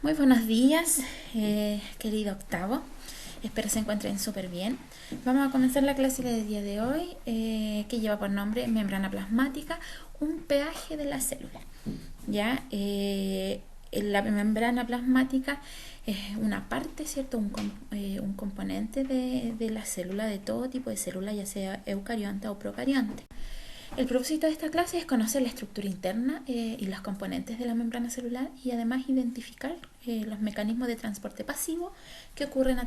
Muy buenos días, querido octavo. Espero se encuentren súper bien. Vamos a comenzar la clase del día de hoy, que lleva por nombre membrana plasmática, un peaje de la célula. Ya, la membrana plasmática es una parte, ¿cierto? Un componente de la célula, de todo tipo de célula, ya sea eucarionte o procarionte. El propósito de esta clase es conocer la estructura interna y los componentes de la membrana celular y además identificar los mecanismos de transporte pasivo que ocurren a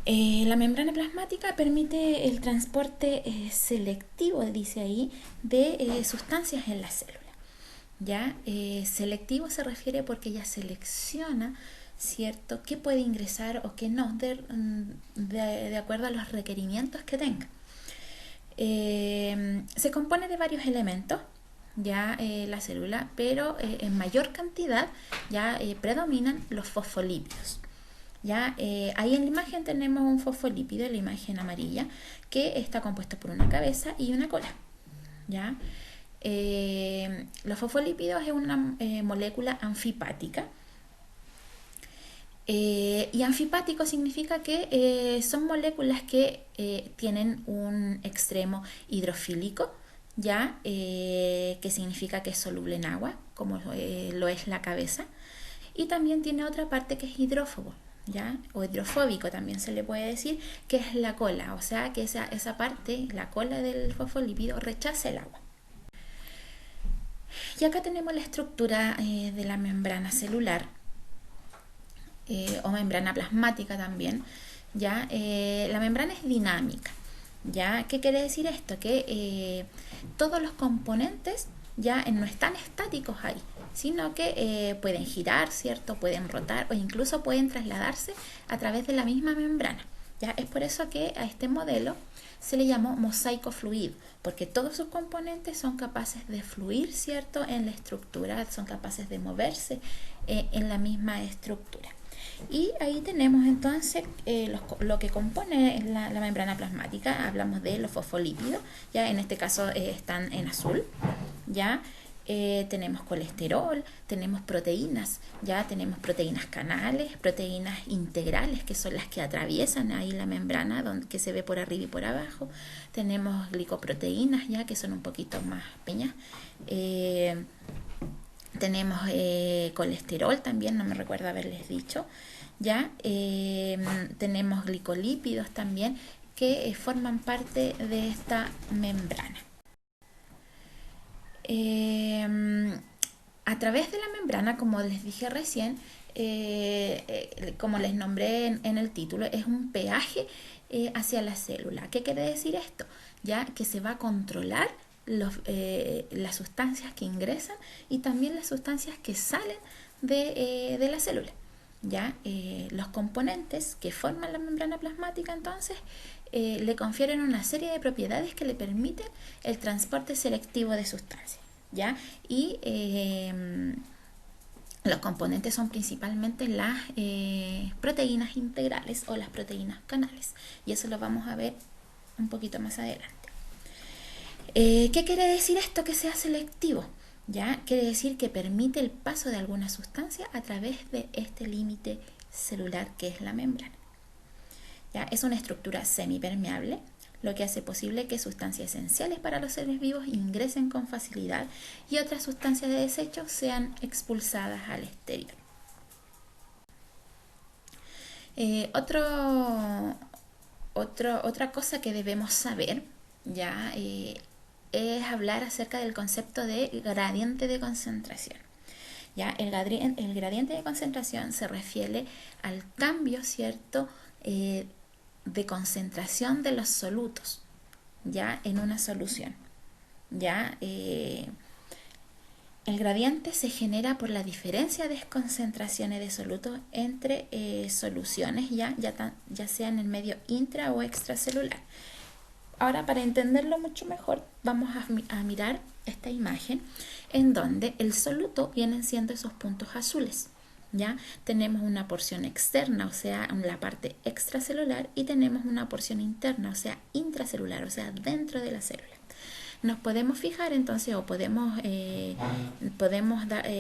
la membrana plasmática permite el transporte selectivo, dice ahí, de sustancias en la célula. ¿Ya? Selectivo se refiere porque ella selecciona, ¿cierto?, qué puede ingresar o qué no, de acuerdo a los requerimientos que tenga. Se compone de varios elementos, ya la célula, pero en mayor cantidad ya predominan los fosfolípidos. Ya ahí en la imagen tenemos un fosfolípido, en la imagen amarilla, que está compuesto por una cabeza y una cola. ¿Ya? Los fosfolípidos es una molécula anfipática. Y anfipático significa que son moléculas que tienen un extremo hidrofílico, ya que significa que es soluble en agua, como lo es la cabeza, y también tiene otra parte que es hidrófobo, ya, o hidrofóbico también se le puede decir, que es la cola, o sea que esa parte, la cola del fosfolípido, rechaza el agua. Y acá tenemos la estructura de la membrana celular, o membrana plasmática también. ¿Ya? La membrana es dinámica. ¿Ya? ¿Qué quiere decir esto? Que todos los componentes ya no están estáticos ahí, sino que pueden girar, ¿cierto? Pueden rotar o incluso pueden trasladarse a través de la misma membrana. ¿Ya? Es por eso que a este modelo se le llamó mosaico fluido, porque todos sus componentes son capaces de fluir, ¿cierto?, en la estructura, son capaces de moverse en la misma estructura. Y ahí tenemos entonces lo que compone la membrana plasmática. Hablamos de los fosfolípidos, ya en este caso están en azul, ya. Tenemos colesterol, tenemos proteínas, ya tenemos proteínas canales, proteínas integrales, que son las que atraviesan ahí la membrana, que se ve por arriba y por abajo. Tenemos glicoproteínas, ya que son un poquito más pequeñas. Tenemos colesterol también, no me recuerdo haberles dicho. Ya tenemos glicolípidos también, que forman parte de esta membrana. A través de la membrana, como les dije recién, como les nombré en el título, es un peaje hacia la célula. ¿Qué quiere decir esto? Ya que se va a controlar las sustancias que ingresan y también las sustancias que salen de la célula. ¿Ya? Los componentes que forman la membrana plasmática entonces le confieren una serie de propiedades que le permiten el transporte selectivo de sustancias. ¿Ya? Y los componentes son principalmente las proteínas integrales o las proteínas canales, y eso lo vamos a ver un poquito más adelante. ¿Qué quiere decir esto que sea selectivo? ¿Ya? Quiere decir que permite el paso de alguna sustancia a través de este límite celular que es la membrana. ¿Ya? Es una estructura semipermeable, lo que hace posible que sustancias esenciales para los seres vivos ingresen con facilidad y otras sustancias de desecho sean expulsadas al exterior. Otra cosa que debemos saber, ya, es hablar acerca del concepto de gradiente de concentración. ¿Ya? El gradiente de concentración se refiere al cambio, ¿cierto?, de concentración de los solutos, ¿ya?, en una solución. ¿Ya? El gradiente se genera por la diferencia de concentraciones de solutos entre soluciones, ya sea en el medio intra o extracelular. Ahora, para entenderlo mucho mejor, vamos a mirar esta imagen en donde el soluto vienen siendo esos puntos azules. ¿Ya? Tenemos una porción externa, o sea, la parte extracelular, y tenemos una porción interna, o sea, intracelular, o sea, dentro de la célula. nos podemos fijar entonces o podemos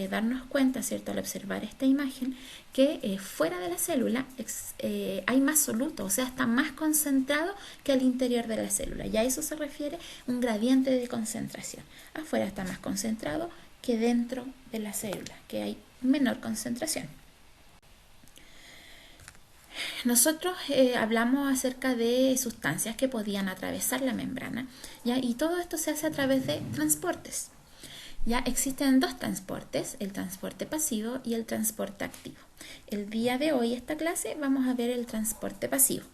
darnos cuenta, ¿cierto?, al observar esta imagen, que fuera de la célula hay más soluto, o sea, está más concentrado que al interior de la célula. Y a eso se refiere un gradiente de concentración. Afuera está más concentrado que dentro de la célula, que hay menor concentración. Nosotros hablamos acerca de sustancias que podían atravesar la membrana, ¿ya? Y todo esto se hace a través de transportes. Ya existen dos transportes, el transporte pasivo y el transporte activo. El día de hoy, esta clase, vamos a ver el transporte pasivo.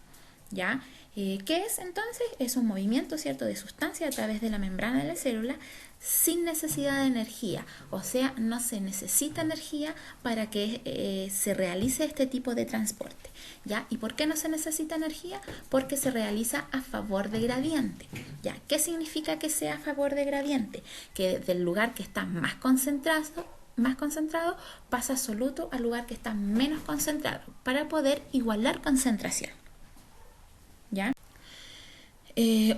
¿Ya? ¿Qué es entonces? Es un movimiento, ¿cierto?, de sustancia a través de la membrana de la célula sin necesidad de energía. O sea, no se necesita energía para que se realice este tipo de transporte. ¿Ya? ¿Y por qué no se necesita energía? Porque se realiza a favor de gradiente. ¿Ya? ¿Qué significa que sea a favor de gradiente? Que del lugar que está más concentrado pasa soluto al lugar que está menos concentrado para poder igualar concentración. ¿Ya?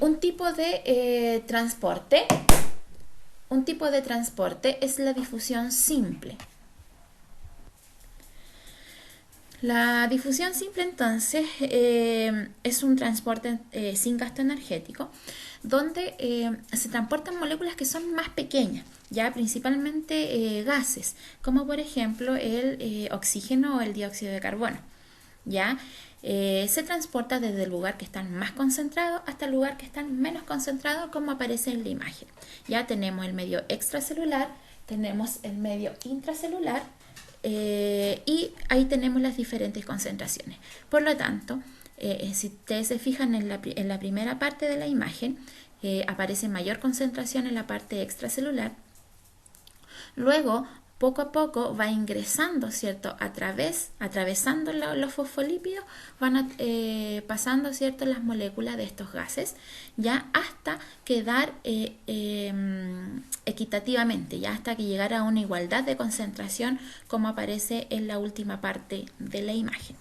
Un tipo de transporte es la difusión simple. La difusión simple entonces es un transporte sin gasto energético donde se transportan moléculas que son más pequeñas, ya principalmente gases, como por ejemplo el oxígeno o el dióxido de carbono. ¿Ya? Se transporta desde el lugar que están más concentrados hasta el lugar que están menos concentrados, como aparece en la imagen. Ya tenemos el medio extracelular, tenemos el medio intracelular y ahí tenemos las diferentes concentraciones. Por lo tanto, si ustedes se fijan en la primera parte de la imagen, aparece mayor concentración en la parte extracelular. Luego, poco a poco va ingresando, ¿cierto? Atravesando los fosfolípidos, van pasando, ¿cierto?, las moléculas de estos gases, ya hasta quedar equitativamente, ya hasta que llegara a una igualdad de concentración, como aparece en la última parte de la imagen.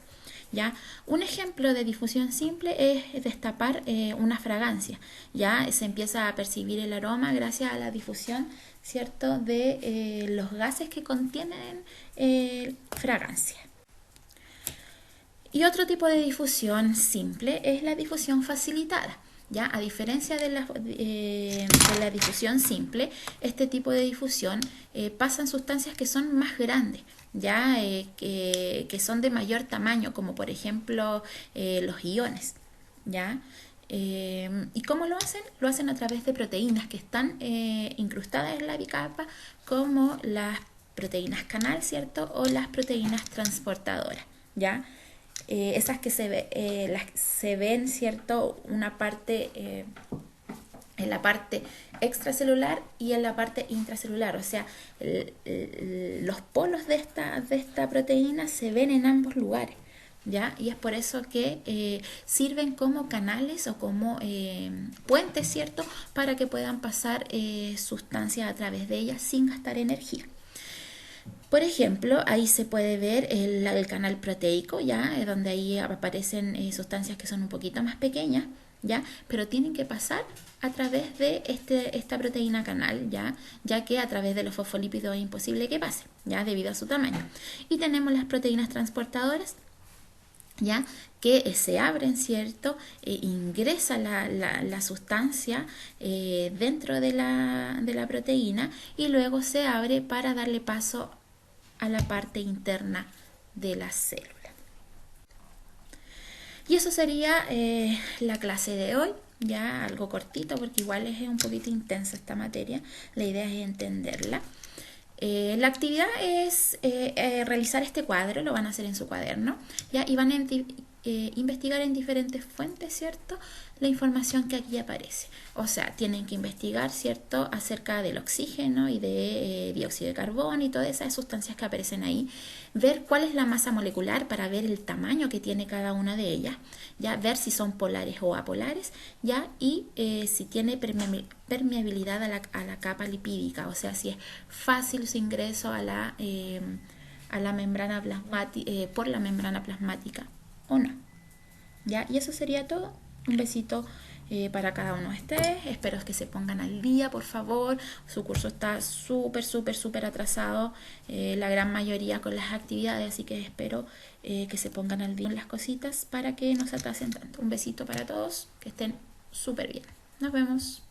¿Ya? Un ejemplo de difusión simple es destapar una fragancia. Ya se empieza a percibir el aroma gracias a la difusión, ¿cierto?, de los gases que contienen fragancia. Y otro tipo de difusión simple es la difusión facilitada. ¿Ya? A diferencia de la difusión simple, este tipo de difusión pasa en sustancias que son más grandes, ¿ya? Que son de mayor tamaño, como por ejemplo los iones. ¿Ya? ¿Y cómo lo hacen? Lo hacen a través de proteínas que están incrustadas en la bicapa, como las proteínas canal, ¿cierto?, o las proteínas transportadoras. ¿Ya? Esas que se ven, ¿cierto?, una parte en la parte extracelular y en la parte intracelular, o sea, los polos de esta proteína se ven en ambos lugares, ¿ya? Y es por eso que sirven como canales o como puentes, ¿cierto?, para que puedan pasar sustancias a través de ellas sin gastar energía. Por ejemplo, ahí se puede ver el canal proteico, ¿ya? Donde ahí aparecen sustancias que son un poquito más pequeñas, ¿ya? Pero tienen que pasar a través de esta proteína canal, ya que a través de los fosfolípidos es imposible que pase, ¿ya? Debido a su tamaño. Y tenemos las proteínas transportadoras, ¿ya? Que se abren, ¿cierto? Ingresa la sustancia dentro de la proteína y luego se abre para darle paso a la parte interna de la célula. Y eso sería la clase de hoy, ya algo cortito porque igual es un poquito intensa esta materia, la idea es entenderla. La actividad es realizar este cuadro, lo van a hacer en su cuaderno, ¿ya? Y van a investigar en diferentes fuentes, ¿cierto?, la información que aquí aparece. O sea, tienen que investigar, ¿cierto?, acerca del oxígeno y de dióxido de carbono y todas esas sustancias que aparecen ahí, ver cuál es la masa molecular para ver el tamaño que tiene cada una de ellas, ya ver si son polares o apolares, ya, y si tiene permeabilidad a la capa lipídica, o sea, si es fácil su ingreso a la membrana plasmática, por la membrana plasmática o no. ¿Ya? Y eso sería todo. Un besito para cada uno de ustedes. Espero que se pongan al día, por favor. Su curso está súper atrasado, la gran mayoría con las actividades, así que espero que se pongan al día en las cositas para que no se atrasen tanto. Un besito para todos, que estén súper bien. Nos vemos.